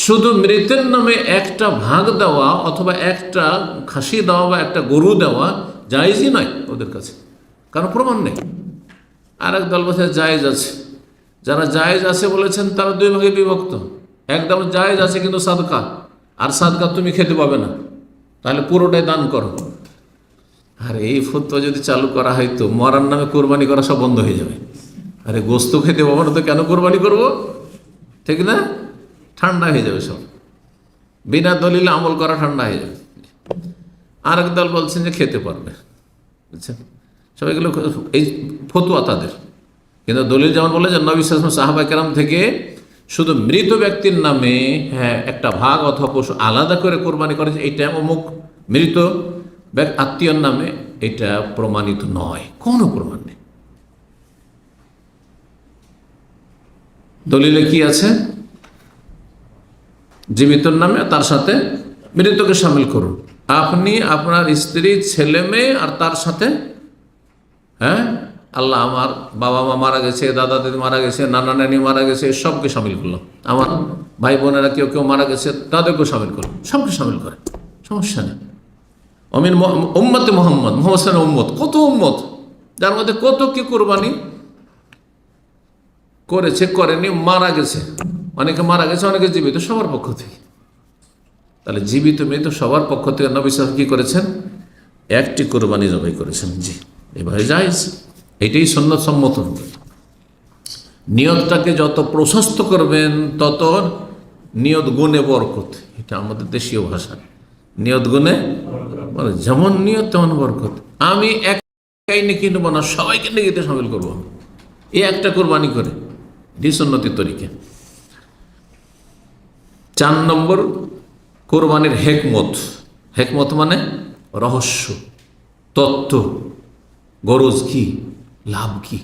শুধু মৃতের নামে একটা ভাগ দেওয়া অথবা একটা খাসি দেওয়া বা একটা গরু দেওয়া জায়েজই নয় ওদের কাছে, কারণ প্রমাণ নেই। আর এক দল বলছে জায়েজ আছে। যারা জায়েজ আছে বলেছেন তারা দুই ভাগে বিভক্ত। একদম জায়েজ আছে কিন্তু সাদকা, আর সাদকা তুমি খেতে পাবে না, তাহলে পুরোটাই দান করো। আর এই ফতোয়া যদি চালু করা হয় তো মরার নামে কোরবানি করা সব বন্ধ হয়ে যাবে। আরে গোস্ত খেতে পাবো না তো কেন কোরবানি করব, ঠিক না? ঠান্ডা হয়ে যাবে সব, বিনা দলিলে আমল করা ঠান্ডা হয়ে যাবে। আর এক দল বলছেন যে খেতে পারবে, বুঝছেন? সবাইগুলো এই ফতোয়া তাদের, কিন্তু দলিল যেমন বলে যে নবী সাল্লাল্লাহু আলাইহি ওয়াসাল্লাম সাহাবা কেরাম থেকে শুধু মৃত ব্যক্তির নামে একটা ভাগ অথবা পশু আলাদা করে কোরবানি করেছে, এইটা অমুক মৃত আত্মীয়র নামে, এটা প্রমাণিত নয়, কোনো প্রমাণ নেই। দলিলে কি আছে? জীবিতর নামে তার সাথে মৃতকে সামিল করুন। আপনি আপনার স্ত্রী ছেলে মেয়ে আর তার সাথে আল্লাহ আমার বাবা মা মারা গেছে, দাদা দিদি মারা গেছে, নানা নানি মারা গেছে, সবকে সামিল করলাম। আমার ভাই বোনেরা কেউ কেউ মারা গেছে তাদেরকেও সামিল করলাম, সবকে সামিল করে, সমস্যা নেই। অমিন উম্মতে মোহাম্মদ মোহাম্মদ উম্মত, কত উম্মত, যার মধ্যে কত কি কোরবানি করেছে করেনি, মারা গেছে, অনেকে মারা গেছে, অনেকে জীবিত, সবার পক্ষ থেকে। তাহলে জীবিত মৃত সবার পক্ষ থেকে নবী সাল্লাল্লাহু আলাইহি ওয়াসাল্লাম কি করেছেন? একটি কোরবানি জবাই করেছেন। জি, এভাবে জায়েজ, এটাই সুন্নাত সম্মত। নিয়তটাকে যত প্রশস্ত করবেন তত নিয়ত গুণে বরকত, এটা আমাদের দেশীয় ভাষা। নিয়ত গুণে, যেমন নিয়ত তেমন বরকত। আমি একাই নিয়ে কিনবো না, সবাইকে নিয়ে সামিল করবো, এই একটা কোরবানি করে, এটি সুন্নতি তরিকা। 4 নম্বর কোরবানির হেকমত। হেকমত মানে রহস্য, তত্ত্ব, গরজ কি, লাভ কি,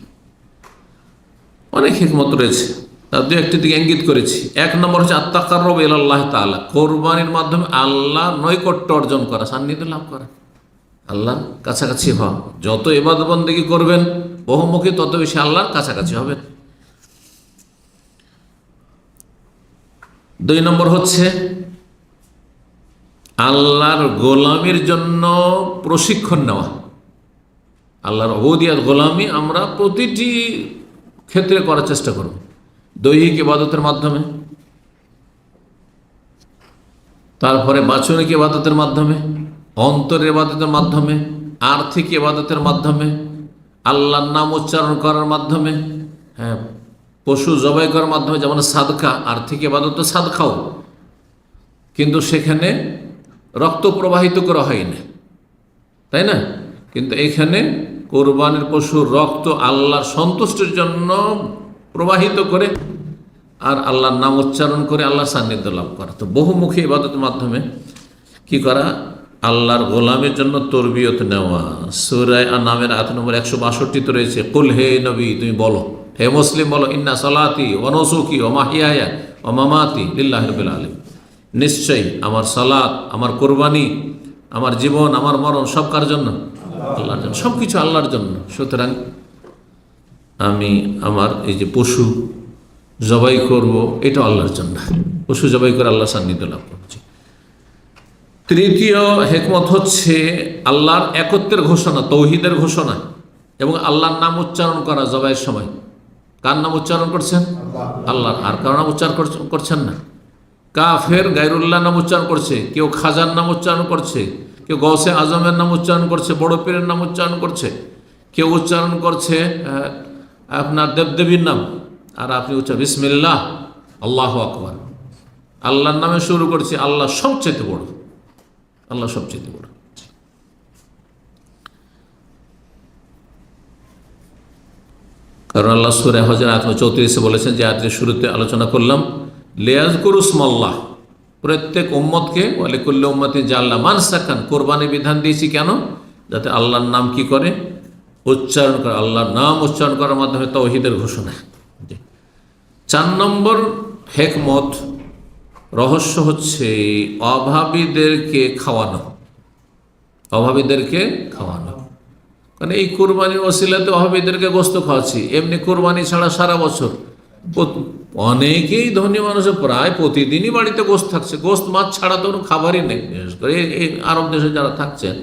অনেক হিকমত রয়েছে, তার দু একটি দিকে ইঙ্গিত করেছি। 1 নম্বর হচ্ছে আত্তাকাররুব ইলাল্লাহ তাআলা, কোরবানির মাধ্যমে আল্লাহর নৈকট্য অর্জন করা, সান্নিধ্য লাভ করা, আল্লাহর কাছাকাছি হওয়া। যত ইবাদত বন্দেগী করবেন বহুমুখী, তত বেশি আল্লাহর কাছাকাছি হবেন। 2 নম্বর হচ্ছে আল্লাহর গোলামির জন্য প্রশিক্ষণ নেওয়া। আল্লাহর উবুদিয়ত গোলামি আমরা প্রতিটি ক্ষেত্রে করার চেষ্টা করব, দৈহিক ইবাদতের মাধ্যমে, তারপরে বাচনিক ইবাদতের মাধ্যমে, অন্তরের ইবাদতের মাধ্যমে, আর্থিক ইবাদতের মাধ্যমে, আল্লাহর নাম উচ্চারণ করার মাধ্যমে, পশু জবাই করার মাধ্যমে, যেমন সাদকা, আর্থিক ইবাদত তো সাদকাও, কিন্তু সেখানে রক্ত প্রবাহিত করা হয় না, তাই না? কিন্তু এখানে কোরবানির পশুর রক্ত আল্লাহর সন্তুষ্টির জন্য প্রবাহিত করে আর আল্লাহর নাম উচ্চারণ করে আল্লাহর সান্নিধ্য লাভ করা। তো বহুমুখী ইবাদতের মাধ্যমে কি করা? আল্লাহর গোলামের জন্য তরবিয়ত নেওয়া। সূরা আনামের আয়াত নম্বর 162 রয়েছে, কুল হে নবী তুমি বলো, হে মুসলিম বলো, ইন্না সালাতি ওয়া নুসুকি ওয়া মাহইয়ায়া ওয়া মামাতি লিল্লাহি রাব্বিল আলামিন, নিশ্চয়ই আমার সালাত, আমার কোরবানি, আমার জীবন, আমার মরণ সব কার জন্য? আল্লাহর জন্য, সব কিছু আল্লাহর জন্য। সুতরাং আমি আমার এই যে পশু জবাই করব, এটা আল্লাহর জন্য, পশু জবাই করে আল্লাহ সান্নিধ্য লাভ করছি। 3য় হেকমত হচ্ছে আল্লাহর একত্বের ঘোষণা, তৌহিদের ঘোষণা এবং আল্লাহর নাম উচ্চারণ করা জবাইয়ের সময়। কার নাম উচ্চারণ করছেন? আল্লাহর, আর কারো নাম উচ্চারণ করছেন না। কাফের গায়রুল্লাহ নাম উচ্চারণ করছে, কেউ খাজার নাম উচ্চারণ করছে, কেউ গৌসে আজমের নাম উচ্চারণ করছে, বড় পীরের নাম উচ্চারণ করছে, কেউ উচ্চারণ করছে আপনার দেবদেবীর নাম, আর আপনি উচ্চারণ বিসমিল্লাহ আল্লাহু আকবার, আল্লাহর নামে শুরু করছি, আল্লাহ সবচেয়ে বড়, আল্লাহ সবচেয়ে বড়। কারণ আল্লাহ সূরা হজের আয়াত 34 বলেছেন, যে আয়াতের শুরুতে আলোচনা করলাম, লিয়াযকুরু ইসমাল্লাহ, প্রত্যেক উম্মতকে ওয়ালি কুল্লি উম্মতিন জাআলনা মানসাকান, কোরবানি বিধান দিয়েছি কেন? যাতে আল্লাহর নাম কি করে? উচ্চারণ করে, আল্লাহর নাম উচ্চারণ করার মাধ্যমে তাওহীদের ঘোষণা। 4 নম্বর হেকমত, রহস্য হচ্ছে অভাবীদেরকে খাওয়ানো, অভাবীদেরকে খাওয়ানো। কারণ এই কোরবানির ওসিলাতে অভাবীদেরকে গোস্ত খাওয়াচ্ছি, এমনি কোরবানি ছাড়া সারা বছর অনেকেই ধনী মানুষের প্রায় প্রতিদিনই বাড়িতে গোস্ত থাকছে, গোস্ত মাছ ছাড়া তো কোনো খাবারই নেই। বিশেষ করে এই আরব দেশে যারা থাকছেন,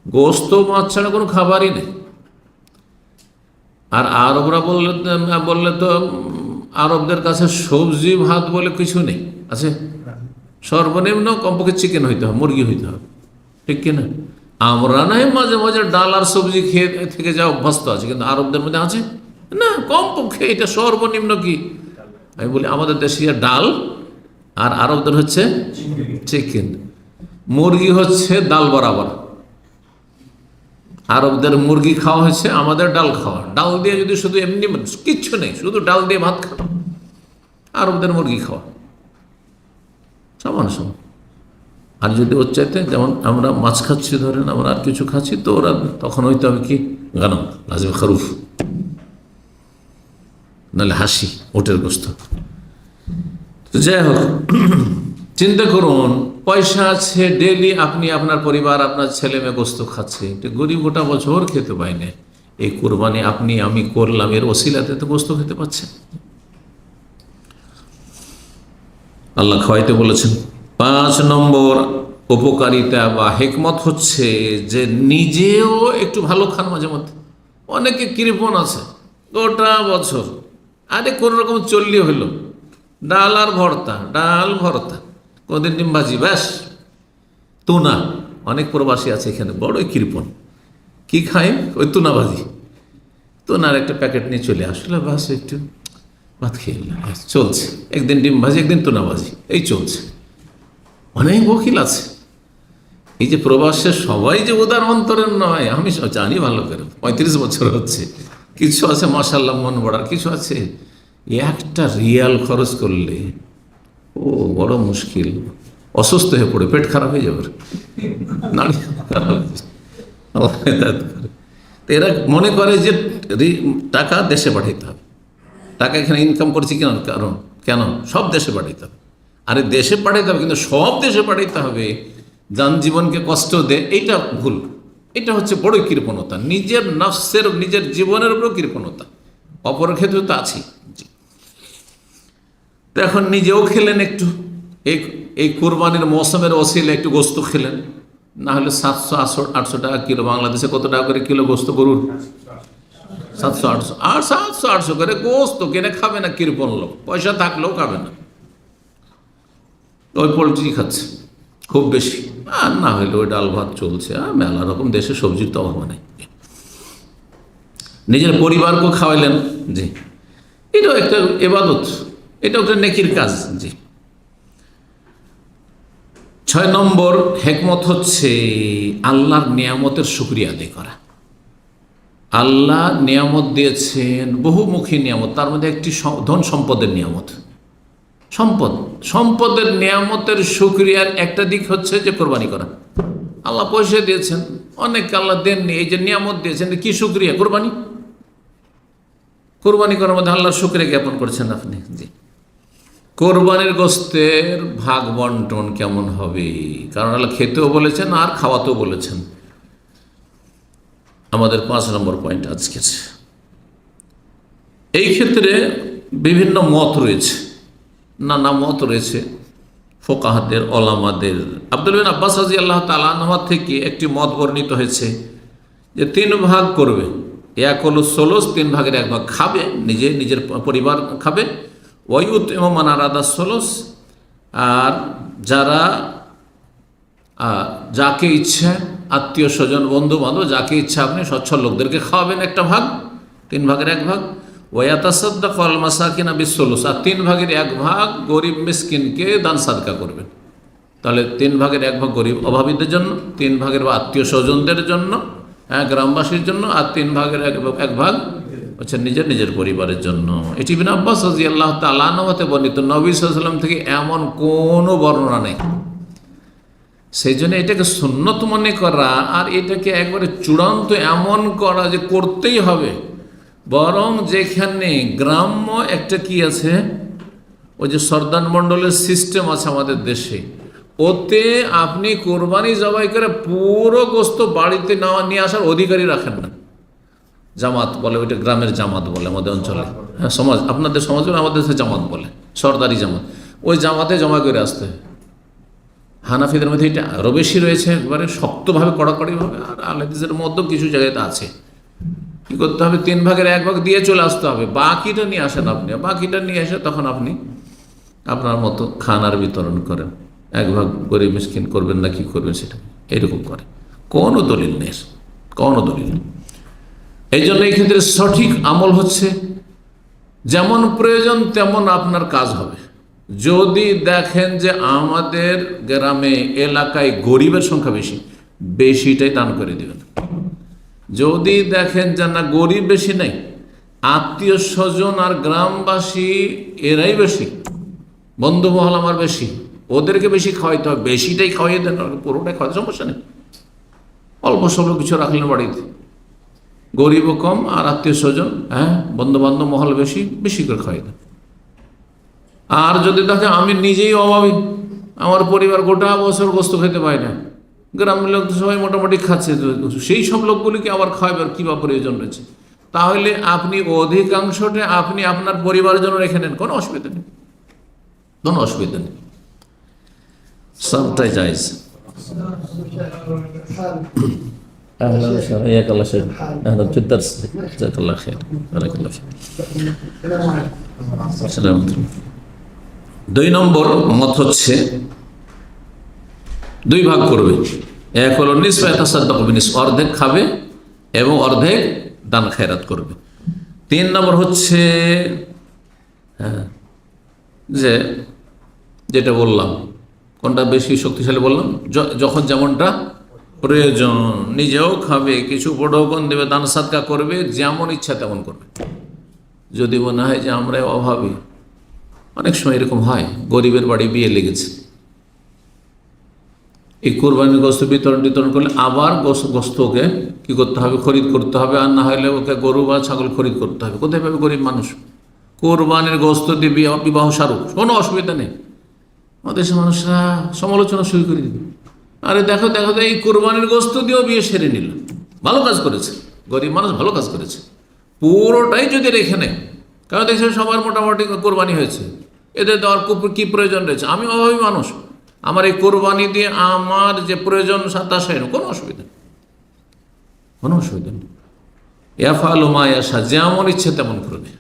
গোস্ত মাছ ছাড়া কোনো খাবারই নেই। আর আরবরা বললে তো আরবদের কাছে সবজি ভাত বলে কিছু নেই, আছে? সর্বনিম্ন কমপক্ষে চিকেন হইতে হবে, মুরগি হইতে হবে, ঠিক কিনা? আমরা নয় মাঝে মাঝে ডাল আর সবজি খেয়ে থেকে যা অভ্যস্ত আছে, কিন্তু আরবদের মধ্যে আছে না, কমপক্ষে এটা সর্বনিম্ন। কি আমি বলি, আমাদের দেশে ডাল, আর আরবদের হচ্ছে চিকেন। মুরগি হচ্ছে ডাল বরাবর। আরবদের মুরগি খাওয়া হয়েছে, আমাদের ডাল খাওয়া। ডাল দিয়ে যদি শুধু এমনি কিচ্ছু নেই, শুধু ডাল দিয়ে ভাত খাওয়া, আরবদের মুরগি খাওয়া সমান সমান। আর যদি ওর চাইতে, যেমন আমরা মাছ খাচ্ছি, ধরেন আমরা আর কিছু খাচ্ছি, তো ওরা তখন হইতে হবে কি, গানম লাজম খারুফ, নাহলে হাসি, ওটের গোস্ত। তো যাই হোক, চিন্তা করুন, পয়সা আছে, ডেলি আপনি আপনার পরিবার, আপনার ছেলে মেয়ে গোস্ত খাচ্ছে, গরিব গোটা বছর খেতে পায় না। এই কোরবানি আপনি আমি করলাম, এর ওসিলাতে তো গোস্ত খেতে পাচ্ছে। আল্লাহ খাওয়াইতে বলেছেন। 5 নম্বর উপকারিতা বা হেকমত হচ্ছে যে নিজেও একটু ভালো খান মাঝে মধ্যে। অনেকে কৃপণ আছে, গোটা বছর আরে কোনো রকম চললি হইল, ডাল আর ভর্তা, ডাল ভর্তা, কোনদিন ডিম ভাজি, ব্যাস। তুনা, অনেক প্রবাসী আছে এখানে বড়ই কৃপণ, কি খায়, ওই তুনা ভাজি, তুনার একটা প্যাকেট নিয়ে চলে আসলে ব্যাস, একটু ভাত খেয়ে চলছে। একদিন ডিম ভাজি, একদিন তুনা ভাজি, এই চলছে। অনেক বকিল আছে। এই যে প্রবাসের সবাই যে উদার অন্তরের নয়, আমি জানি ভালো করে, 35 বছর হচ্ছে। কিছু আছে মাশাআল্লাহ মন বড়ার, কিছু আছে একটা রিয়াল খরচ করলে ও বড় মুশকিল, অসুস্থ হয়ে পড়ে, পেট খারাপ হয়ে যাবে, নাড়ি খারাপ হয়ে যাবে। এরা মনে করে যে টাকা দেশে পাঠাইতে হবে, টাকা এখানে ইনকাম করছি কেন সব দেশে পাঠাইতে হবে। আরে দেশে পাঠাইতে হবে, কিন্তু সব দেশে পাঠাইতে হবে, জীবনকে কষ্ট দেয়, এইটা ভুল। এটা হচ্ছে বড় কৃপণতা, নিজের নফসের, নিজের জীবনের উপর কৃপণতা। অপরের ক্ষেত্রে তো আছেই। তো এখন নিজেও খেলেন একটু, এই কোরবানির মৌসুমের ওসিলে একটু গোস্ত খেলেন, না হলে 700-800 টাকা কিলো। বাংলাদেশে কত টাকা করে কিলো গোস্ত গরুর? 700-800, আর 700-800 করে গোস্ত কিনে খাবে না কৃপণ লোক, পয়সা থাকলেও খাবে না, ওই পোলট্রি খাচ্ছে খুব বেশি, আর না হলে ওই ডাল ভাত চলছে। আর মেলা রকম দেশে সবজির তো অভাব নেই। নিজের পরিবারকেও খাওয়াইলেন, জি, এটাও একটা ইবাদত, এটাও একটা নেকির কাজ। জি। 6 নম্বর হেকমত হচ্ছে আল্লাহর নিয়ামতের শুকরিয়া আদায় করা। আল্লাহ নিয়ামত দিয়েছেন, বহুমুখী নিয়ামত, তার মধ্যে একটি ধন সম্পদের নিয়ামত। সম্পদের নিয়ামতের শুকরিয়ার একটা দিক হচ্ছে যে কোরবানি করা। আল্লাহ পয়সা দিয়েছেন, অনেক আল্লাহ দেননি, এই যে নিয়ামত দিয়েছেন, কি শুকরিয়া? কোরবানি করার মধ্যে আল্লাহর শুকরিয়া জ্ঞাপন করছেন আপনি। জি। কোরবানির গোস্তের ভাগ বন্টন কেমন হবে? কারণ আল্লাহ খেতেও বলেছেন আর খাওয়াতেও বলেছেন। আমাদের 5 নম্বর পয়েন্ট আজকের। এই ক্ষেত্রে বিভিন্ন মত রয়েছে, নানা মত রয়েছে ফোকাহাদের, ওলামাদের। আব্দুল বিন আব্বাস রাদিয়াল্লাহু তাআলা আনহু থেকে একটি মত বর্ণিত হয়েছে যে 3 ভাগ করবে, 1 হলো সোলস, 3 ভাগের 1 ভাগ খাবে, নিজের পরিবার খাবে। ওয়ায়ুত এবং মানারাদা সোলস, আর যারা যাকে ইচ্ছা, আত্মীয় স্বজন, বন্ধু বান্ধব, যাকে ইচ্ছা আপনি সচ্ছল লোকদেরকে খাওয়াবেন 1 ভাগ, 3 ভাগের 1 ভাগ। ওয়াতাসাদ্দাকু আল মাসাকিনা বিসসুলুস, আর 3 ভাগের 1 ভাগ গরিব মিসকিনকে দান সাদকা করবেন। তাহলে 3 ভাগের 1 ভাগ গরিব অভাবীদের জন্য, 3 ভাগের বা আত্মীয় স্বজনদের জন্য, গ্রামবাসীর জন্য, আর 3 ভাগের 1 ভাগ হচ্ছে নিজের পরিবারের জন্য। এটি ইবনে আব্বাস রাদিয়াল্লাহু তাআলা আনহু হতে বর্ণিত। নবী সাল্লাল্লাহু আলাইহি ওয়াসাল্লাম থেকে এমন কোনো বর্ণনা নেই। সেই জন্য এটাকে সুন্নত মনে করা আর এটাকে একবারে চূড়ান্ত এমন করা যে করতেই হবে, বরং যেখানে গ্রাম্য একটা কি আছে, ওই যে সর্দার মণ্ডলের সিস্টেম আছে আমাদের দেশে, ওতে আপনি কোরবানি জবাই করে পুরো গোস্ত বাড়িতে নিয়ে আসার অধিকারই রাখেন না। জামাত বলে, ওইটা গ্রামের জামাত বলে আমাদের অঞ্চলে। হ্যাঁ, সমাজ, আপনাদের সমাজে আমাদের দেশে জামাত বলে, সরদারি জামাত। ওই জামাতে জমা করে আসতে হয়। হানাফিদের মধ্যে এটা আরও বেশি রয়েছে, একবারে শক্তভাবে কড়াকড়িভাবে। আর আহলেদিসের মধ্যেও কিছু জায়গাতে আছে। কী করতে হবে? 3 ভাগের 1 ভাগ দিয়ে চলে আসতে হবে, বাকিটা নিয়ে আসেন আপনি। বাকিটা নিয়ে এসে তখন আপনি আপনার মতো খানার বিতরণ করেন। 1 ভাগ গরিব মিসকিন করবেন না, কি করবেন সেটা এরকম করে। কোনো দলিল নেই, কোনো দলিল নেই। এই জন্য এই ক্ষেত্রে সঠিক আমল হচ্ছে যেমন প্রয়োজন তেমন আপনার কাজ হবে। যদি দেখেন যে আমাদের গ্রামে এলাকায় গরিবের সংখ্যা বেশি, বেশিটাই দান করে দেবেন। যদি দেখেন যে না গরিব বেশি নেই, আত্মীয় স্বজন আর গ্রামবাসী এরাই বেশি, বন্ধু মহল আমার বেশি, ওদেরকে বেশি খাওয়াইতে হবে, বেশিটাই খাওয়াই দেন, পুরোটাই খাওয়াতে সমস্যা নেই। অল্প স্বল্প কিছু রাখলেন বাড়িতে, গরিবও কম আর আত্মীয় স্বজন, হ্যাঁ, বন্ধু বান্ধব মহল বেশি, বেশি করে খাওয়াই দেন। আর যদি দেখে আমি নিজেই অভাবী, আমার পরিবার গোটা বছর গোস্ত খেতে পায় না, গ্রামের লোক তো সবাই মোটামুটি খাচ্ছে, সেই সব লোকগুলিকে আবার খাওয়াবার কী বা প্রয়োজন রয়েছে? তাহলে আপনি অধিকাংশটা আপনি আপনার পরিবারের জন্য রেখে নেন, কোনো অসুবিধা নেই, কোনো অসুবিধা নেই, সবটাই জায়েজ। أهلا وسهلا، حياك الله شيخ، أهلا في الدرس، جزاك الله خير، بارك الله فيك. السلام عليكم. 2 নম্বর মত হচ্ছে 2 ভাগ করবে। এক হলো নিসফা ইয়াতাসাদ্দাকু বিনিসফ, অর্ধেক খাবে এবং অর্ধেক দান খেরাত করবে। 3 নম্বর হচ্ছে যে যেটা বললাম, কোনটা বেশি শক্তিশালী বললাম, যখন যেমনটা প্রয়োজন, নিজেও খাবে, কিছু বড়কন দেবে, দান সাদকা করবে, যেমন ইচ্ছা তেমন করবে। যদি মনে হয় যে আমরা অভাবী, অনেক সময় এরকম হয়, গরিবের বাড়ি বিয়ে লেগেছে, এই কোরবানির গোস্ত বিতরণ করলে আবার গোস্তকে কি করতে হবে? খরিদ করতে হবে, আর না হলে ওকে গরু বা ছাগল খরিদ করতে হবে। কোথায় পাবে গরিব মানুষ? কোরবানির গোস্ত দিয়ে বিবাহ সারুক, কোনো অসুবিধা নেই। আমাদের দেশের মানুষরা সমালোচনা শুরু করে দিবে, আরে দেখো দেখো, এই কোরবানির গোস্ত দিয়েও বিয়ে সেরে নিল, ভালো কাজ করেছে, গরিব মানুষ ভালো কাজ করেছে। পুরোটাই যদি রেখে নেয়, কারণ দেখছে সবার মোটামুটি কোরবানি হয়েছে, এদের দেওয়ার কী প্রয়োজন রয়েছে? আমি অভাবী মানুষ, আমার এই কোরবানি দিয়ে আমার যে প্রয়োজন তা সেরে, কোনো অসুবিধা নেই, কোনো অসুবিধা নেই। ইয়াফআলু মা ইয়াশা, যেমন ইচ্ছে তেমন করবে।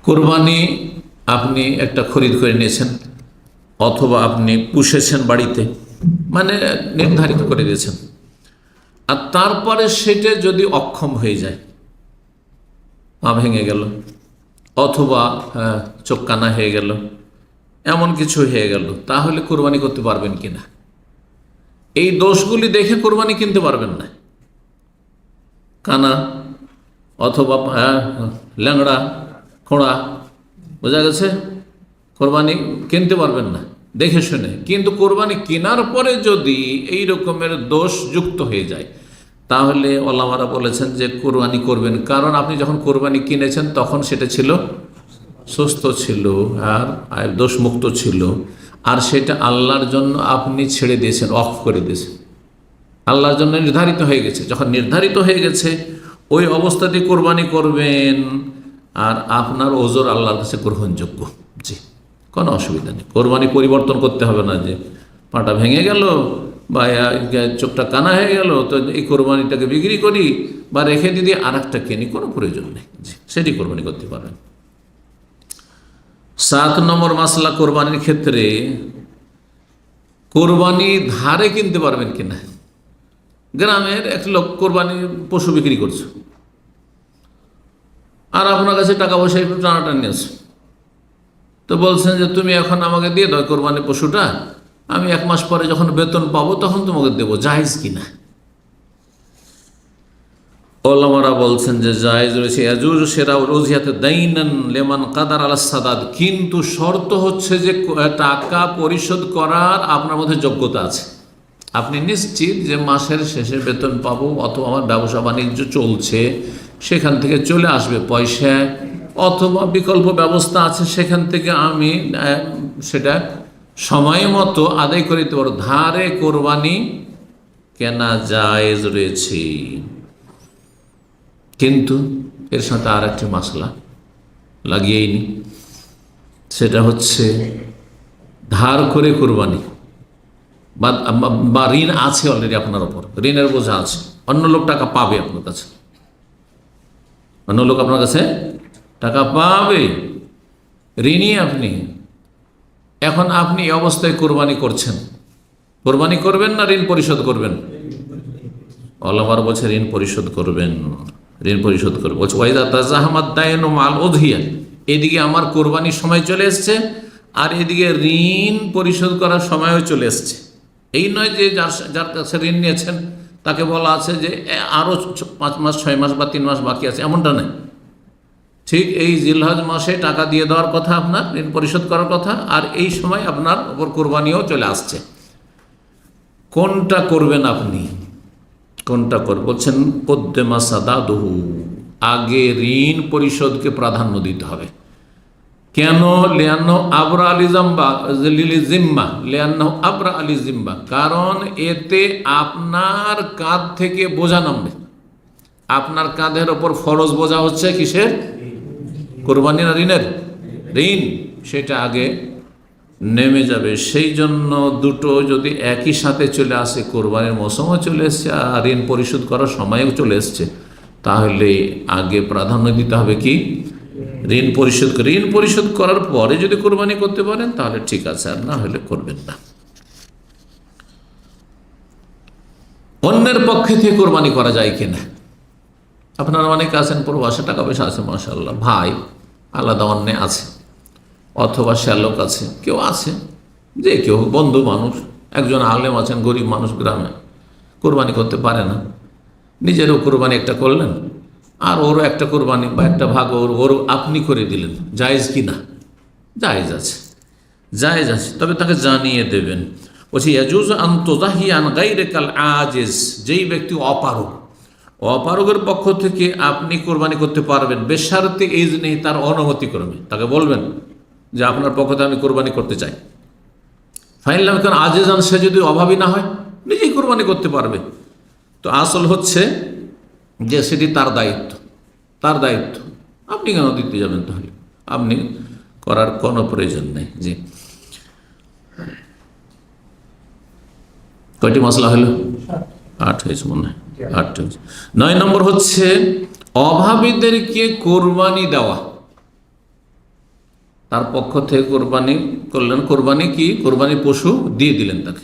কোরবানি আপনি একটা খরিদ করে নিয়েছেন, অথবা আপনি পুষেছেন বাড়িতে, মানে নির্ধারিত করে দিয়েছেন, আর তারপরে সেটা যদি অক্ষম হয়ে যায়, পা ভেঙে গেল, অথবা চোখ কানা হয়ে গেল, এমন কিছু হয়ে গেল, তাহলে কোরবানি করতে পারবেন কিনা? এই দোষগুলি দেখে কোরবানি কিনতে পারবেন না। কানা অথবা ল্যাংড়া খোঁড়া, বোঝা গেছে, কোরবানি কিনতে পারবেন না দেখে শুনে। কিন্তু কোরবানি কেনার পরে যদি এই রকমের দোষ যুক্ত হয়ে যায়, তাহলে ওলামারা বলেছেন যে কোরবানি করবেন, কারণ আপনি যখন কোরবানি কিনেছেন তখন সেটা ছিল সুস্থ ছিল আর দোষমুক্ত ছিল, আর সেটা আল্লাহর জন্য আপনি ছেড়ে দিয়েছেন, অফ করে দিয়েছেন, আল্লাহর জন্য নির্ধারিত হয়ে গেছে। যখন নির্ধারিত হয়ে গেছে ওই অবস্থাতে কোরবানি করবেন, আর আপনার ওজর আল্লাহর কাছে গ্রহণযোগ্য। জি, কোনো অসুবিধা নেই। কোরবানি পরিবর্তন করতে হবে না, যে পাটা ভেঙে গেল বা চোখটা কানা হয়ে গেল, তো এই কোরবানিটাকে বিক্রি করি বা রেখে দিদি আর একটা কিনি, কোনো প্রয়োজন নেই। জি, সেটি কোরবানি করতে পারবেন। 7 নম্বর মাসলা কোরবানির ক্ষেত্রে, কোরবানি ধারে কিনতে পারবেন কিনা। গ্রামের এক লোক কোরবানি পশু বিক্রি করছে, আর আপনার কাছে টাকা পয়সা একটু টানাটানি আছে, তো বলছেন যে তুমি এখন আমাকে দিয়ে দাও কোরবানি পশুটা, আমি 1 মাস পরে যখন বেতন পাবো তখন তোমাকে দেবো, জায়েজ কিনা? ওলামারা বলছেন যে জায়েজ রয়েছে। ইয়াজুজু শিরাউ রুজিয়াতে দাইনান লিমান কাদার আলা সাদাদ, কিন্তু শর্ত হচ্ছে যে টাকা পরিশোধ করার আপনার মধ্যে যোগ্যতা আছে, আপনি নিশ্চিত যে মাসের শেষে বেতন পাবো, অথবা আমার ব্যবসা বাণিজ্য চলছে সেখান থেকে চলে আসবে পয়সা, অথবা বিকল্প ব্যবস্থা আছে সেখান থেকে আমি সেটা সময় মতো আদায় করে দিতে পারবো। ধারে কোরবানি কেনা জায়েজ রয়েছে, কিন্তু এর সাথে আর একটি মাসলা লাগিয়েই নি, সেটা হচ্ছে ধার করে কোরবানি বা ঋণ আছে অলরেডি আপনার ওপর, ঋণের বোঝা আছে, অন্য লোক টাকা পাবে আপনার কাছে, অন্য লোক আপনার কাছে টাকা পাবে, ঋণী আপনি, এখন আপনি এই অবস্থায় কোরবানি করছেন, কোরবানি করবেন না ঋণ পরিশোধ করবেন? ওলামার বলছে ঋণ পরিশোধ করবেন, ঋণ পরিশোধ করবেন। বলছে ওয়াইদা তাজাহামাদ দায়নু মাল উযহিয়া, এদিকে আমার কোরবানির সময় চলে এসছে আর এদিকে ঋণ পরিশোধ করার সময়ও চলে এসছে। এই নয় যে যার কাছে ঋণ নিয়েছেন তাকে বলা আছে যে আরও 5 মাস 6 মাস বা 3 মাস বাকি আছে, এমনটা নয়। ঠিক এই জিলহজ মাসে টাকা দিয়ে দেওয়ার কথা, আপনার ঋণ পরিশোধ করার কথা, আর এই সময় আপনার ওপর কোরবানিও চলে আসছে। কোনটা করবেন আপনি? কোনটা করবেন? বলছেন কদ্দেমা সাদাদহু, আগে ঋণ পরিশোধকে প্রাধান্য দিতে হবে। কেন? লিয়ান্নাহু আবরা আলি জিম্বা লিলি জিম্মা, লিয়ান্নাহু আবরা আলি জিম্বা, কারণ এতে আপনার কাঁধ থেকে বোঝা নামবে। আপনার কাঁধের ওপর ফরজ বোঝা হচ্ছে কিসের? কোরবানি না ঋণের? ঋণ, সেটা আগে নেমে যাবে। সেই জন্য দুটো যদি একই সাথে চলে আসে, কোরবানির মৌসুমও চলে এসছে আর ঋণ পরিশোধ করার সময়ও চলে এসছে, তাহলে আগে প্রাধান্য দিতে হবে কি? ঋণ পরিশোধ। ঋণ পরিশোধ করার পরে যদি কোরবানি করতে পারেন তাহলে ঠিক আছে, আর না হলে করবেন না। অন্যের পক্ষে থেকে কোরবানি করা যায় কিনা? আপনারা অনেকে আছেন প্রবাসে, টাকা পয়সা আছে মাশাআল্লাহ, ভাই আলাদা অন্যে আছে, অথবা শ্যালক আছে, কেউ আছে, যে কেউ বন্ধু মানুষ, একজন আলেম আছেন, গরিব মানুষ, গ্রামে কোরবানি করতে পারে না, নিজেরও কোরবানি একটা করলেন আর ওরও একটা কোরবানি বা একটা ভাগ ওর আপনি করে দিলেন, জায়েজ কি না? জায়েজ আছে, জায়েজ আছে, তবে তাকে জানিয়ে দেবেন। বলছি ইয়াজুজ আন তুযাহিয়া আন গায়রিকাল আজিজ, যেই ব্যক্তি অপারগ, অপারগের পক্ষ থেকে আপনি কোরবানি করতে পারবেন, বেশারতে ইজনি, তার অনুমতি করবে, তাকে বলবেন যে আপনার পক্ষ থেকে আমি কোরবানি করতে চাই। ফাইনাল কারণ আজিজান, সে যদি অভাবী না হয় নিজেই কোরবানি করতে পারবে। তো আসল হচ্ছে যে সেটি তার দায়িত্ব, তার দায়িত্ব, আপনি কেন দিতে যাবেন? তাহলে আপনি করার কোনো প্রয়োজন নেই। জি, কয়টি মশলা হলো? 8 হয়েছে মনে হয়, 8 হয়েছে। 9 নম্বর হচ্ছে অভাবীদেরকে কোরবানি দেওয়া, তার পক্ষ থেকে কোরবানি করলেন, কোরবানি কি? কোরবানি পশু দিয়ে দিলেন তাকে,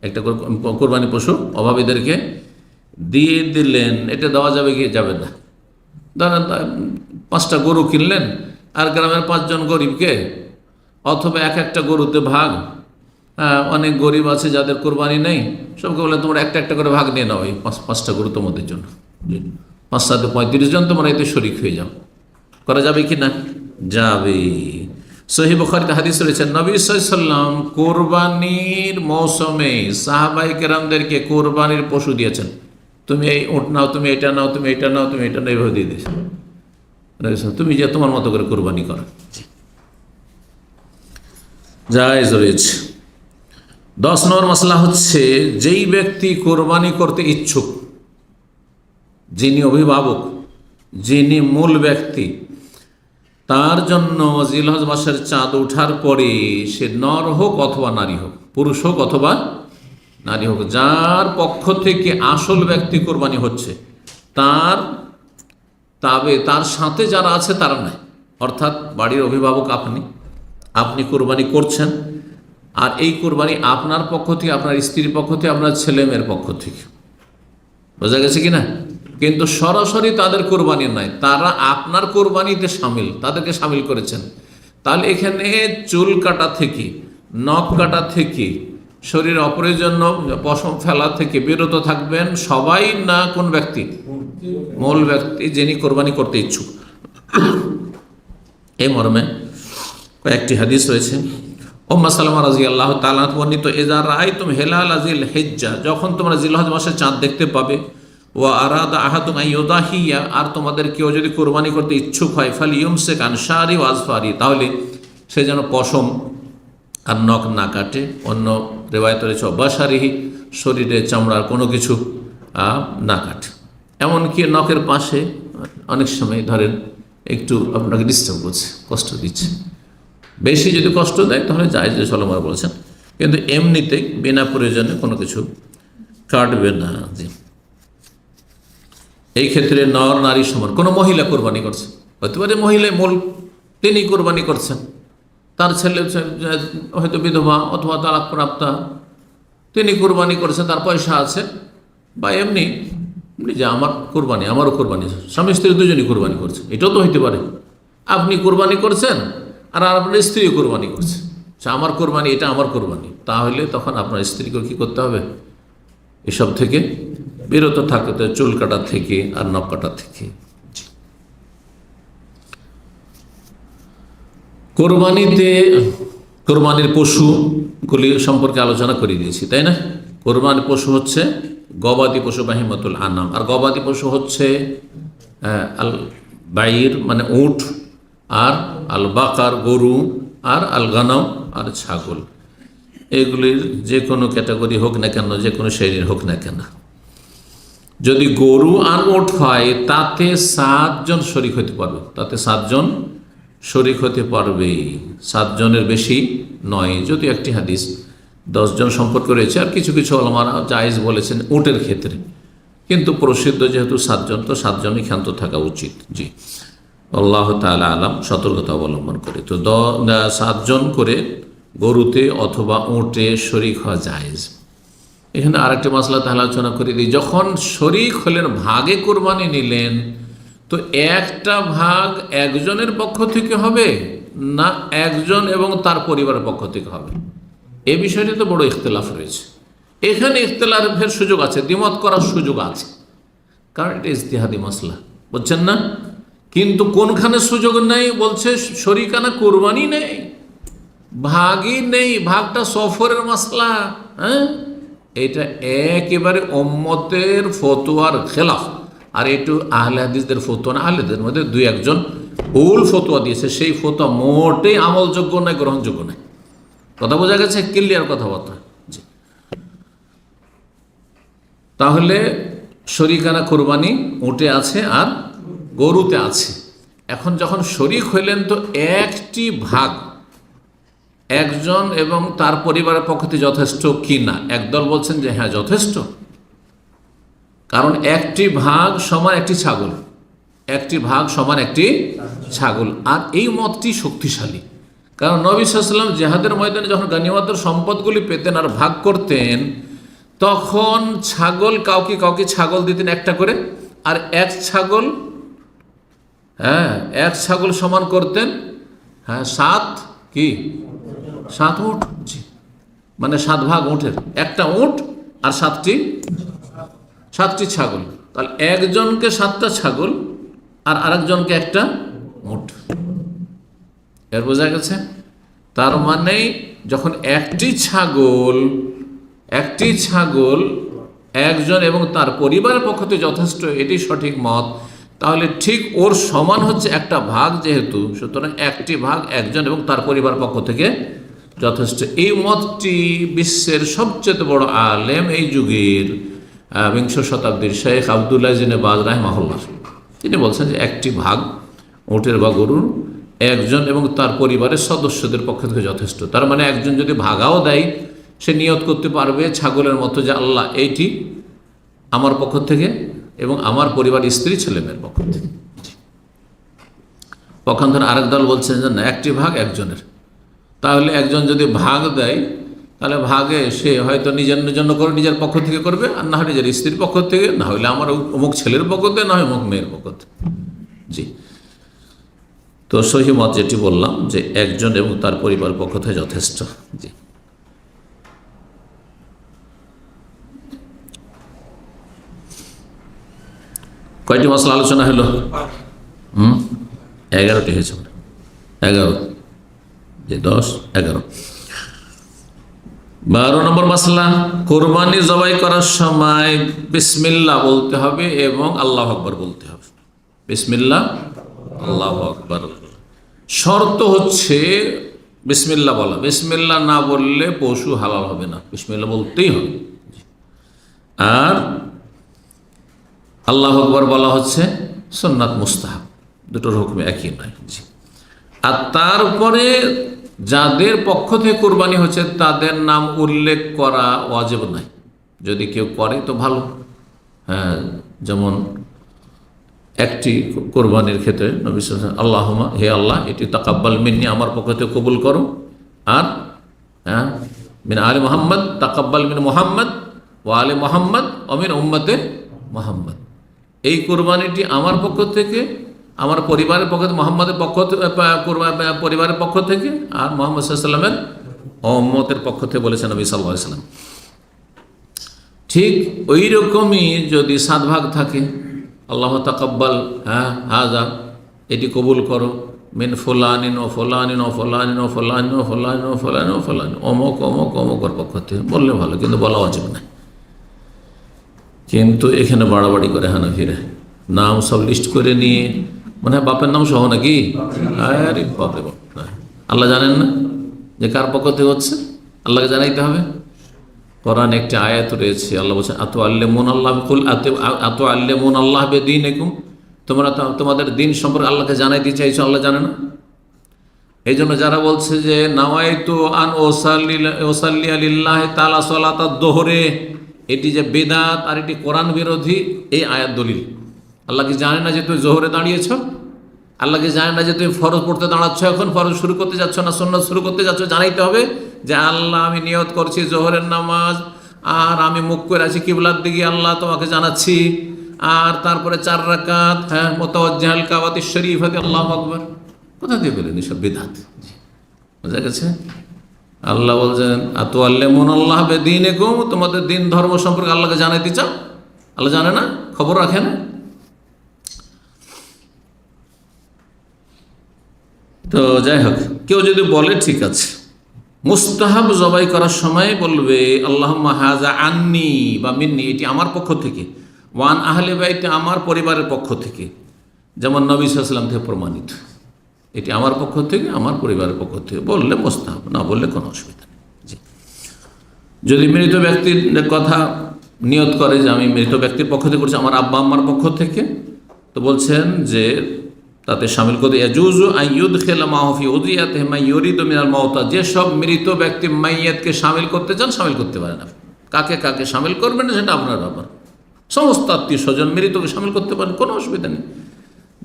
একটা কোরবানি পশু অভাবীদেরকে দিয়ে দিলেন। এটা দেওয়া যাবে কি? যাবে না। ধরেন 5টা গরু কিনলেন আর গ্রামের 5 জন গরিবকে, অথবা একটা গরুতে ভাগ, অনেক গরিব আছে যাদের কোরবানি নেই, সবকে বলে তোমরা একটা করে ভাগ নিয়ে নাও, এই 5টা গরু তোমাদের জন্য, 5 সাথে 35 জন তোমরা এতে শরিক হয়ে যাও। করা যাবে কি না? যাবে। সহিহ বুখারীতে হাদিস রয়েছে, নবী সাল্লাল্লাহু আলাইহি ওয়াসাল্লাম কোরবানির মৌসুমে সাহাবায়ে কেরামদেরকে কোরবানির পশু দিয়েছেন। তুমি এই উট নাও, তুমি এটা নাও, তুমি এটা নাও, তুমি এটা নাও, এইভাবে দিয়ে দিয়েছেন। তুমি যে তোমার মতো করে কোরবানি করো, জায়েজ রয়েছে। 10 নম্বর মাসলা হচ্ছে যেই ব্যক্তি কোরবানি করতে ইচ্ছুক, যিনি অভিভাবক, যিনি মূল ব্যক্তি, তার জন্য জিলহজ মাসের চাঁদ ওঠার পরে সে নর হোক অথবা নারী হোক, পুরুষ হোক অথবা নারী হোক, যার পক্ষ থেকে আসল ব্যক্তি কোরবানি হচ্ছে, তার সাথে যারা আছে তারা নয়। অর্থাৎ বাড়ির অভিভাবক আপনি কোরবানি করছেন, আর এই কোরবানি আপনার পক্ষ থেকে, আপনার স্ত্রীর পক্ষ থেকে, আপনার ছেলে মেয়ের পক্ষ থেকে, বোঝা গেছে কিনা? কিন্তু সরাসরি তাদের কোরবানি নয়, তারা আপনার কোরবানিতে সামিল, তাদেরকে সামিল করেছেন। তাহলে এখানে চুল কাটা থেকে, নখ কাটা থেকে, শরীর অপ্রয়োজনীয় পশম ফেলা থেকে বিরত থাকবেন সবাই। না কোন ব্যক্তি? মূল ব্যক্তি, যিনি কোরবানি করতে ইচ্ছুক। এই মর্মে কয়েকটি হাদিস রয়েছে। উম্মে সালামা রাদিয়াল্লাহু তাআলা বর্ণিত, ইযা রাআইতুম হিলাল যিল হিজ্জা, যখন তোমরা জিলহজ মাসের চাঁদ দেখতে পাবে, ওয়া আরাদা আহাদুম আন ইউদাহিয়া, আর তোমাদের কেউ যদি কোরবানি করতে ইচ্ছুক হয়, ফালিয়ুমসিক আন শারি ওয়া আজফারি, তাহলে সে যেন পশম আর নখ না কাটে। অন্য রিওয়ায়াতে রয়েছে বাশারিহি, শরীরে চামড়ার কোনো কিছু না কাটে। এমনকি নখের পাশে অনেক সময় ধরেন একটু আপনাকে ডিস্টার্ব করছে, কষ্ট দিচ্ছে, বেশি যদি কষ্ট দেয় তাহলে জায়েজ সালামার বলছেন, কিন্তু এমনিতে বিনা প্রয়োজনে কোনো কিছু কাটবে না। এই ক্ষেত্রে নর নারী সমান। কোনো মহিলা কোরবানি করছে, হতে পারে মহিলা মূল, তিনি কোরবানি করছেন, তার ছেলে হয়তো বিধবা অথবা তালাক প্রাপ্তা, তিনি কোরবানি করছেন, তার পয়সা আছে, বা এমনি যে আমার কোরবানি, আমারও কোরবানি, স্বামী স্ত্রী দুজনই কোরবানি করছে, এটাও তো হইতে পারে। আপনি কোরবানি করছেন আর আপনার স্ত্রীও কোরবানি করছে, আমার কোরবানি, এটা আমার কোরবানি, তাহলে তখন আপনার স্ত্রীকে কী করতে হবে? এসব থেকে বিরত থাকতে, চুল কাটা থেকে আর নখ কাটা থেকে। কোরবানিতে কোরবানির পশুগুলি সম্পর্কে আলোচনা করে দিয়েছি, তাই না? কোরবানির পশু হচ্ছে গবাদি পশু, বাহিমাতুল আনাম, আর গবাদি পশু হচ্ছে আল বাইর মানে উট, আর আল বাকার গরু, আর আল গানাম আর ছাগল। এগুলির যে কোনো ক্যাটাগরি হোক না কেন, যে কোনো শ্রেণীর হোক না কেন, যদি গরু আর উট হয় তাতে 7 জন শরিক হতে পারবে, তাতে 7 জন শরিক হতে পারবে, 7 জনের বেশি নয়। যদি একটি হাদিস 10 জন সম্পর্ক রয়েছে, আর কিছু কিছু ওলামারা জায়েজ বলেছেন উটের ক্ষেত্রে, কিন্তু প্রসিদ্ধ যেহেতু 7 জন, তো 7 জনই ক্ষান্ত থাকা উচিত। জি, আল্লাহ তাআলা আলাম, সতর্কতা অবলম্বন করে। তো 7 জন করে গরুতে অথবা উটে শরিক হওয়া জায়েজ। এখানে আরেকটি মাসলা তাহলে আলোচনা করে দিই, যখন শরিক হলেন, ভাগে কোরবানি নিলেন, তো একটা ভাগ একজনের পক্ষ থেকে হবে না একজন এবং তার পরিবারের পক্ষ থেকে হবে? এ বিষয়টি তো বড় ইখতিলাফ রয়েছে। এখানে ইখতিলাফের সুযোগ আছে, দ্বিমত করার সুযোগ আছে, কারণ এটা ইজতিহাদি মাসলা, বুঝছেন না? কিন্তু কোনখানে সুযোগ নেই? বলছে শরিকানা কোরবানি নেই, ভাগই নেই, ভাগটা সফরের মাসলা। হ্যাঁ, এটা একেবারে উম্মতের ফতোয়ার খেলাফ। আর একটু আহলে হাদিসদের ফতোয়া না, আহলেদের মধ্যে 2-1 জন ভুল ফতোয়া দিয়েছে, সেই ফতোয়া মোটেই আমলযোগ্য নয়, গ্রহণযোগ্য নয়। কথা বোঝা গেছে? ক্লিয়ার কথাবার্তা। জি, তাহলে শরিকানা কোরবানি উটে আছে আর গরুতে আছে। এখন যখন শরিক হইলেন, তো একটি ভাগ একজন এবং তার পরিবারের পক্ষ থেকে যথেষ্ট কি না? একদল বলছেন যে হ্যাঁ যথেষ্ট, কারণ একটি ভাগ সমান একটি ছাগল, একটি ভাগ সমান একটি ছাগল। আর এই মতটি শক্তিশালী, কারণ নবী সাল্লাল্লাহু আলাইহি ওয়াসাল্লাম জিহাদের ময়দানে যখন গনিমতের সম্পদগুলি পেতেন আর ভাগ করতেন, তখন ছাগল কাউকে কাউকে ছাগল দিতেন একটা করে, আর এক ছাগল সমান করতেন 7 উট। জি, মানে 7 ভাগ উটের, একটা উট আর 7টি ছাগল, তাহলে একজনকে 7টা ছাগল আর আরেকজনকে একটা উট। এর বোঝা গেছে? তার মানে যখন একটি ছাগল একজন এবং তার পরিবারের পক্ষ থেকে যথেষ্ট, এটি সঠিক মত, তাহলে ঠিক ওর সমান হচ্ছে একটা ভাগ যেহেতু, সুতরাং একটি ভাগ একজন এবং তার পরিবারের পক্ষ থেকে যথেষ্ট। এই মতটি বিশ্বের সবচেয়ে বড় আলেম এই যুগের 20 শতাব্দীর শেখ আব্দুল্লাহ ইবনে বাজ রাহিমাহুল্লাহ, তিনি বলছেন যে একটি ভাগ উটের বা গরুর একজন এবং তার পরিবারের সদস্যদের পক্ষ থেকে যথেষ্ট। তার মানে একজন যদি ভাগাও দেয়, সে নিয়ত করতে পারবে ছাগলের মতো যে আল্লাহ এইটি আমার পক্ষ থেকে এবং আমার পরিবার, স্ত্রী ছেলেমেয়ের পক্ষ থেকে। পক্ষান্তরে আরেক দল বলছেন যে না, একটি ভাগ একজনের। তাহলে একজন যদি ভাগ দেয়, তাহলে ভাগে সে হয়তো নিজের জন্য করে, নিজের পক্ষ থেকে করবে, আর না হয় নিজের স্ত্রীর পক্ষ থেকে, না হলে আমার অমুক ছেলের পক্ষ থেকে, না হয় অমুক মেয়ের পক্ষ থেকে। জি, তো সহি মত যেটি বললাম যে একজন এবং তার পরিবার পক্ষ থেকে যথেষ্ট। জি, কয়টি মাসলা আলোচনা হলো? 11টি হয়েছে। 11, যে 10, 11। 12 নম্বর মাসলা, কোরবানি জবাই করার সময় বিসমিল্লাহ বলতে হবে এবং আল্লাহু আকবার বলতে হবে। বিসমিল্লাহ, আল্লাহু আকবার। শর্ত হচ্ছে বিসমিল্লাহ বলা। বিসমিল্লাহ না বললে পশু হালাল হবে না, বিসমিল্লাহ বলতেই হবে। আর আল্লাহু আকবার বলা হচ্ছে সুন্নাত মুস্তাহাব, দুটোর হুকুমে একই নয়। জি। আর তারপরে যাদের পক্ষ থেকে কোরবানি হচ্ছে তাদের নাম উল্লেখ করা ওয়াজিব নয়, যদি কেউ করে তো ভালো। হ্যাঁ, যেমন একটি কোরবানির ক্ষেত্রে নবী সাল্লাল্লাহু আলাইহি ওয়াসাল্লাম আল্লাহুম্মা, হে আল্লাহ, এটি তাকাব্বাল মিন্নি, আমার পক্ষ থেকে কবুল করো। আর হ্যাঁ, মিন আলে মোহাম্মদ, তাকাব্বাল মিন মোহাম্মদ ও আলে মোহাম্মদ ও মিন উম্মতে মোহাম্মদ। এই কোরবানিটি আমার পক্ষ থেকে, আমার পরিবারের পক্ষ থেকে, মোহাম্মদের পরিবারের পক্ষ থেকে, আর মোহাম্মদ সাল্লাল্লাহু আলাইহি ওয়াসাল্লামের উম্মতের পক্ষ থেকে বলেছেন নবী সাল্লাল্লাহু আলাইহি ওয়াসাল্লাম। ঠিক ওই রকমই যদি 7 ভাগ থাকে, আল্লাহ তাকাব্বাল, হ্যাঁ, হাজা, এটি কবুল করো, মিন ফুলানিন ও ফুলানিন ও ফুলানিন ও ফুলানিন ও ফুলানিন ও ফুলানিন ও ফুলানিন, অমক অমক অমকর পক্ষ থেকে বললে ভালো, কিন্তু বলা উচিত না। কিন্তু এখানে বাড়াবাড়ি করে হানাফিরা, নাম সব লিস্ট করে নিয়ে, মানে বাপের নাম সহ নাকি, আরে বাপরে বাপ, আল্লাহ জানেন না যে কার পক্ষ থেকে হচ্ছে? আল্লাহকে জানাইতে হবে। কোরআন একটি আয়াত রয়েছে, আল্লাহ বলছেন আতু আল্লেমুন আল্লাহ, কুল আতু আল্লেমুন আল্লাহ বিদীনিকুম, তোমরা তোমাদের দিন সম্পর্কে আল্লাহকে জানাইতে চাইছো, আল্লাহ জানে না? এই জন্য যারা বলছে যে নাওয়াইতু আন ওসাল্লি লিল্লাহি তাআলা সালাতাদ যোহরে, এটি যে বেদাত আর এটি কোরআন বিরোধী, এই আয়াত দলিল। আল্লাহ কি জানে না যে তুমি জোহরে দাঁড়িয়েছ? আল্লাহ কি জানে না যে তুমি ফরজ পড়তে দাঁড়াচ্ছ, এখন ফরজ শুরু করতে যাচ্ছ না সুন্নাত শুরু করতে যাচ্ছ? জানাইতে হবে যে আল্লাহ, আমি নিয়ত করছি জোহরের নামাজ, আর আমি মুখ করে আছি কিবলার দিকে, আল্লাহ তোমাকে জানাচ্ছি। আর তারপরে 4 রাকাত, হ্যাঁ, মুতাওয়াজ্জিহাল কাবাতিশ শরীফাতি, আল্লাহু আকবার। কোথা দিয়ে পেলেন এসব বিদআত? বুঝা গেছে? আল্লাহ বলছেন আতু আল্লেমুন আল্লাহ বিদীনিকুম, তোমাদের দিন ধর্ম সম্পর্কে আল্লাহকে জানাইতে চাও, আল্লাহ জানে না? খবর রাখে না? তো যাই হোক, কেউ যদি বলে ঠিক আছে, মুস্তাহাব জবাই করার সময় বলবে আল্লাহুম্মা হাযা আন্নি বা মিন্নি, এটি আমার পক্ষ থেকে, ওয়ান আহলে বাইতি, আমার পরিবারের পক্ষ থেকে, যেমন নবী সাল্লাল্লাহু আলাইহি ওয়াসাল্লাম থেকে প্রমাণিত, এটি আমার পক্ষ থেকে, আমার পরিবারের পক্ষ থেকে, বললে মুস্তাহাব, না বললে কোনো অসুবিধা নেই। জি। যদি মৃত ব্যক্তির কথা নিয়ত করে যে আমি মৃত ব্যক্তির পক্ষ থেকে করছি, আমার আব্বা আম্মার পক্ষ থেকে, তো বলছেন যে তাতে শামিল করে ইয়াজুজু আইয়ুদখিলা মাহু ফি উযিয়াতিহি মা ইউরিদু মিনাল মাউতা, যে সব মৃত ব্যক্তি মাইয়াতকে শামিল করতে চান শামিল করতে পারেন। আপনি কাকে কাকে শামিল করবেন সেটা আপনার ব্যাপার, সমস্ত আত্মীয় স্বজন মৃতকে শামিল করতে পারেন, কোনো অসুবিধা নেই।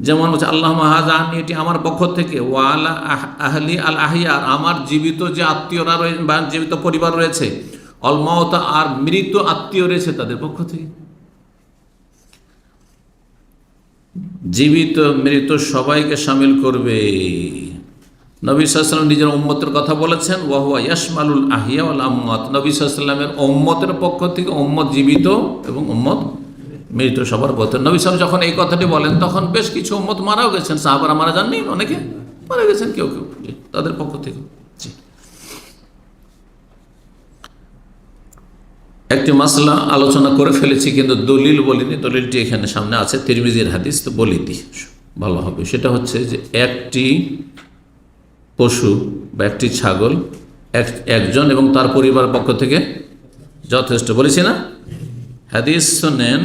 যেমন হচ্ছে আল্লাহুম্মা হাযা আন্নি, এটি আমার পক্ষ থেকে, ওয়া আলা আহলি আল আহিয়া, আমার জীবিত যে আত্মীয়রা রয়েছে বা জীবিত পরিবার রয়েছে, অল মাউতা, আর মৃত আত্মীয় রয়েছে তাদের পক্ষ থেকে। জীবিত মৃত সবাইকে শামিল করবে। নবী সাল্লাল্লাহু আলাইহি ওয়াসাল্লাম নিজের উম্মতের কথা বলেছেন, ওয়া হুয়া ইয়াশমালুল আহিয়া ওয়াল আমওয়াত, নবী সাল্লাল্লাহু আলাইহি ওয়াসাল্লামের উম্মতের পক্ষ থেকে উম্মত জীবিত এবং উম্মত মৃত সবার পথে। নবী সাল্লাল্লাহু যখন এই কথাটি বলেন তখন বেশ কিছু উম্মত মারাও গেছেন, সাহাবারা মারা যাননি, অনেকে মারা গেছেন, কেউ কেউ তাদের পক্ষ থেকে। একটি মাসলা আলোচনা করে ফেলেছি কিন্তু দলিল বলিনি, দলিলটি এখানে সামনে আছে, তিরমিজির হাদিস, তো বলি দিই ভালো হবে। সেটা হচ্ছে যে একটি পশু বা একটি ছাগল একজন এবং তার পরিবার পক্ষ থেকে যথেষ্ট, বলেছি না? হাদিস শোনেন,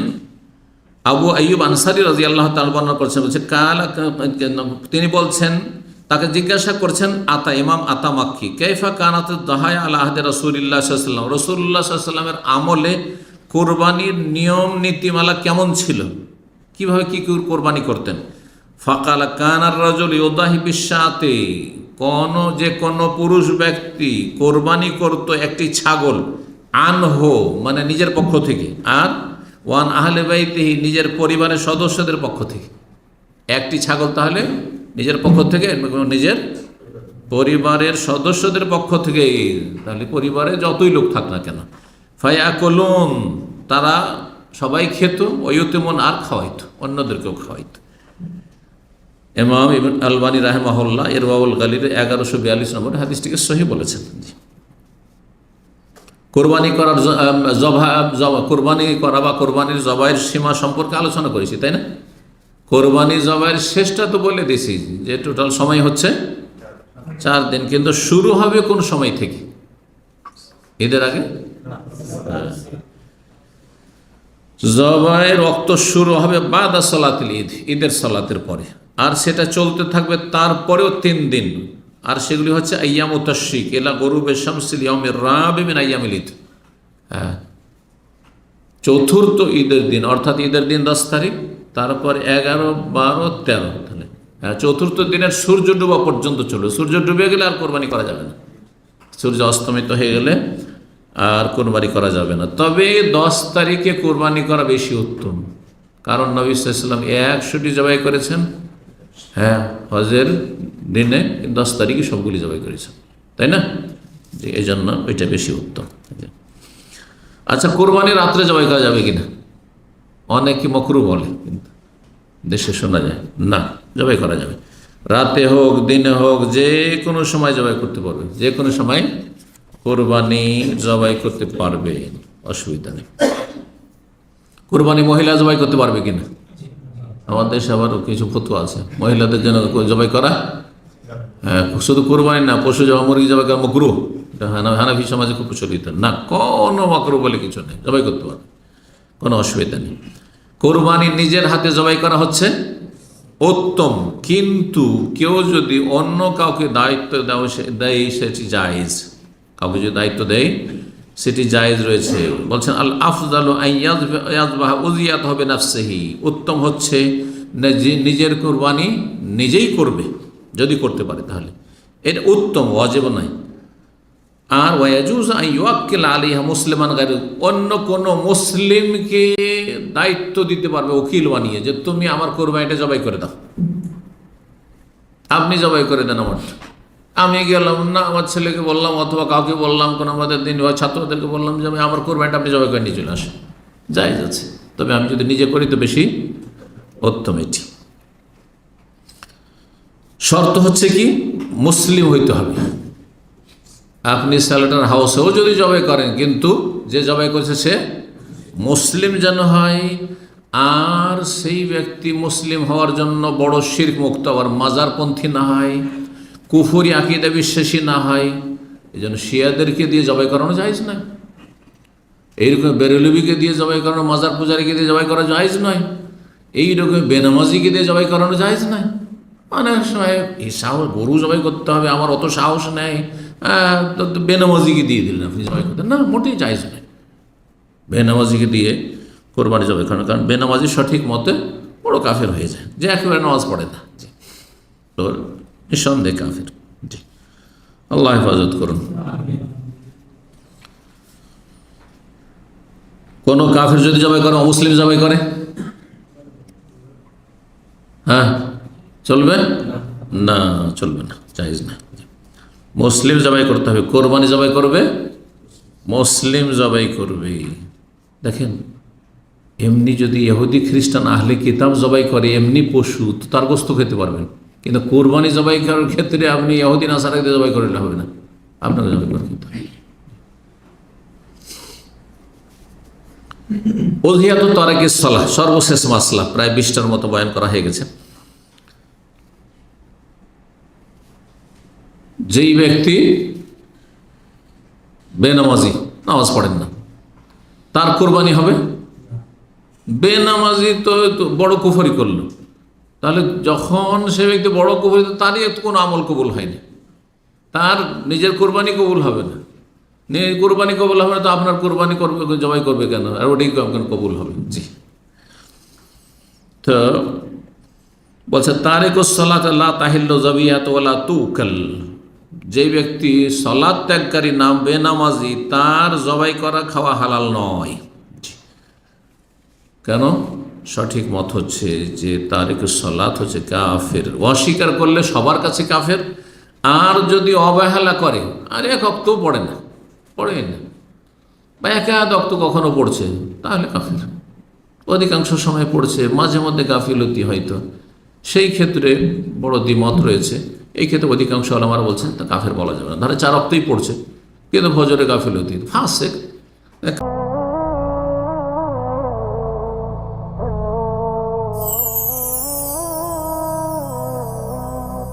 আবু আইয়ুব আনসারী রাদিয়াল্লাহু তাআলা বর্ণনা করছেন, বলছে কাল, তিনি বলছেন, তাকে জিজ্ঞাসা করছেন ইমাম আতা মাক্কি, কাইফা কানাত দাহায়া আলা আহদি রাসূলিল্লাহ সাল্লাল্লাহু আলাইহি ওয়াসাল্লাম, রাসূলুল্লাহ সাল্লাল্লাহু আলাইহি ওয়াসাল্লামের আমলে কুরবানির নিয়ম নীতিমালা কেমন ছিল, কিভাবে কি কোরবানি করতেন? ফাকালা কানার রাজুল ইউদাহি বিশাতে, যে কোনো পুরুষ ব্যক্তি কোরবানি করত একটি ছাগল, আনহো মানে নিজের পক্ষ থেকে, আর ওয়ান আহলে বাইতিহি নিজের পরিবারের সদস্যদের পক্ষ থেকে। একটি ছাগল তাহলে নিজের পক্ষ থেকে, নিজের পরিবারের সদস্যদের পক্ষ থেকে, তাহলে পরিবারে যতই লোক থাক না কেন, ফায়াকুলুন, তারা সবাই খেত, ওয়ুতিমুন, আর খাওয়াইতো, অন্যদেরকেও খাওয়াইতো। ইমাম ইবনে আলবানী রাহিমাহুল্লাহ ইরওয়াউল গালির 1142 নম্বর হাদিসটিকে সহিহ বলেছেন। কোরবানি করার কোরবানি করা বা কোরবানির জবাইয়ের সীমা সম্পর্কে আলোচনা করেছি, তাই না? কোরবানি জবাইয়ের শেষটা তো বলে দিয়েছি যে টোটাল সময় হচ্ছে 4 দিন, কিন্তু শুরু হবে কোন সময় থেকে? ঈদের আগে? জবাই রক্ত শুরু হবে বাদা সালাতুল ঈদ, ঈদের সালাতের পরে, আর সেটা চলতে থাকবে তারপরেও 3 দিন। আর সেগুলি হচ্ছে আইয়ামুত তাশরিক ইলা গুরুবে শামসিল ইয়াউমির রাবি মিন আইয়ামিল ঈদ। হ্যাঁ, চতুর্থ ঈদের দিন, অর্থাৎ ঈদের দিন 10 তারিখ, তারপর 11, 12, 13, তাহলে হ্যাঁ, চতুর্থ দিনের সূর্য ডুবা পর্যন্ত চলবে। সূর্য ডুবে গেলে আর কোরবানি করা যাবে না, সূর্য অস্তমিত হয়ে গেলে আর কোরবানি করা যাবে না। তবে 10 তারিখে কোরবানি করা বেশি উত্তম, কারণ নবী সাল্লাল্লাহু আলাইহি ওয়াসাল্লাম 100টি জবাই করেছেন, হ্যাঁ, হজের দিনে 10 তারিখে সবগুলি জবাই করেছেন, তাই না? যে এই জন্য ওইটা বেশি উত্তম। আচ্ছা, কোরবানি রাত্রে জবাই করা যাবে কিনা? অনেকে মকরু বলে, কিন্তু দেশে শোনা যায় না, জবাই করা যাবে। রাতে হোক দিনে হোক যে কোনো সময় জবাই করতে পারবে, যে কোনো সময় কোরবানি জবাই করতে পারবে, অসুবিধা নেই। কোরবানি মহিলা জবাই করতে পারবে কিনা? আমাদের দেশে আবার কিছু ফতোয়া আছে মহিলাদের জন্য জবাই করা, হ্যাঁ, শুধু কোরবানি না, পশু জবাই, মুরগি জবাই করা মাকরুহ। এটা হানাফি সমাজে খুব প্রচলিত না, কোনো মাকরুহ বলে কিছু নেই, জবাই করতে পারবে, কোনো অসুবিধা নেই। কোরবানি নিজের হাতে জবাই করা হচ্ছে উত্তম, কিন্তু কেউ যদি অন্য কাউকে দায়িত্ব দেয় সেটি জায়েজ, কাউকে যদি দায়িত্ব দেয় সেটি জায়েজ রয়েছে। বলছেন আল আফজালু আইয়াযবাহা উযিয়াত হবে নাফসিহি, উত্তম হচ্ছে নিজের কোরবানি নিজেই করবে, যদি করতে পারে তাহলে এটা উত্তম, ওয়াজিব নয়। আর ওয়ায়াজুজ আন ইউআক্কিল আলাইহা মুসলিমান গায়রু, অন্য কোনো মুসলিমকে দায়িত্ব দিতে পারবে উকিল বানিয়ে, যে তুমি আমার কোরবানিটা জবাই করে দাও, আপনি জবাই করে দেন আমারটা। আমি গেলাম না, আমার ছেলেকে বললাম অথবা কাউকে বললাম, কোনো আমাদের দিন ছাত্রদেরকে বললাম যে আমি আমার কোরবানিটা আপনি জবাই করে নিয়ে চলে আসেন, জায়েজ আছে। তবে আমি যদি নিজে করি তো বেশি উত্তম এটি। শর্ত হচ্ছে কি, মুসলিম হইতে হবে। আপনি স্যালেটার হাউসেও যদি জবাই করেন, কিন্তু যে জবাই করেছে সে মুসলিম যেন হয়, আর সেই ব্যক্তি মুসলিম হওয়ার জন্য বড় শিরক মুক্ত, আবার মাজারপন্থী না হয়, কুফরি আকীদা বিশ্বাসী না হয়। এই জন্য শিয়াদেরকে দিয়ে জবাই করানো জায়েজ নয়, এইরকম বেরেলবিকে দিয়ে জবাই করানো, মাজার পূজারীকে দিয়ে জবাই করা জায়েজ নয়, এইরকম বেনামাজিকে দিয়ে জবাই করানো জায়েজ নয়। অনেক সময় এই সাহস, গরু জবাই করতে হবে, আমার অত সাহস নেই, বেনামাজিকে দিয়ে দিলেন আপনি জবাই করতেন, না, মোটেই জায়েজ নয় বেনামাজিকে দিয়ে কোরবানি জবাই করানো, কারণ বেনামাজি সঠিক মতে বড় কাফের হয়ে যায়, যে একেবারে নামাজ পড়ে না, তো নিঃসন্দেহে কাফের। জি, আল্লাহ হেফাজত করুন। কোন কাফের যদি জবাই করে, অমুসলিম জবাই করে, হ্যাঁ, চলবে না? চলবে না, জায়েজ না। মুসলিম জবাই করতে হবে, কোরবানি জবাই করবে মুসলিম জবাই করবে। দেখেন, এমনি যদি ইহুদি খ্রিস্টান আহলে কিতাব জবাই করে এমনি পশু, তো তার গোস্ত খেতে পারবেন, কিন্তু কোরবানি জবাই করার ক্ষেত্রে আপনি ইহুদি নাসারাকে জবাই করলে হবে না, আপনাকে জবাই করে খেতে হবে। উযহিয়াতু তারিকিস সালাহ, সর্বশেষ মাসলা, প্রায় 20টার মতো বয়ান করা হয়ে গেছে। যেই ব্যক্তি বেনামাজি, নামাজ পড়েন না, তার কোরবানি হবে? বেনামাজি তো বড় কুফরি করলো, তাহলে যখন সে ব্যক্তি বড় কুফরি, তারই কোনো আমল কবুল হয়নি, তার নিজের কোরবানি কবুল হবে না। কোরবানি কবুল হবে না তো আপনার কোরবানি করবে, জবাই করবে কেন, আর ওটাই কেন কবুল হবে? জি, তো বলছে তারিকুস সালাত লা তাহিল্লু যাবিয়াতু ওয়ালা তুকাল, যে ব্যক্তি সালাত ত্যাগকারী নাম বেনামাজি, তার জবাই করা খাওয়া হালাল নয়। কেন? সঠিক মত হচ্ছে যে তারিকুস সালাত হচ্ছে কাফের, অস্বীকার করলে সবার কাছে কাফের, আর যদি অবহেলা করে, আর এক অক্তও পড়ে না, বা একাদ অক্ত কখনো পড়ছে, তাহলে কাফের। অধিকাংশ সময় পড়ছে, মাঝে মধ্যে গাফিলতি হয়তো, সেই ক্ষেত্রে বড় দ্বিমত রয়েছে। এই ক্ষেত্রে অধিকাংশ ওলামারা বলছেন তা কাফের বলা যাবে না। ধরে 4 অক্তই পড়ছে, কিন্তু ফজরে গাফিলতি, ফাসেক।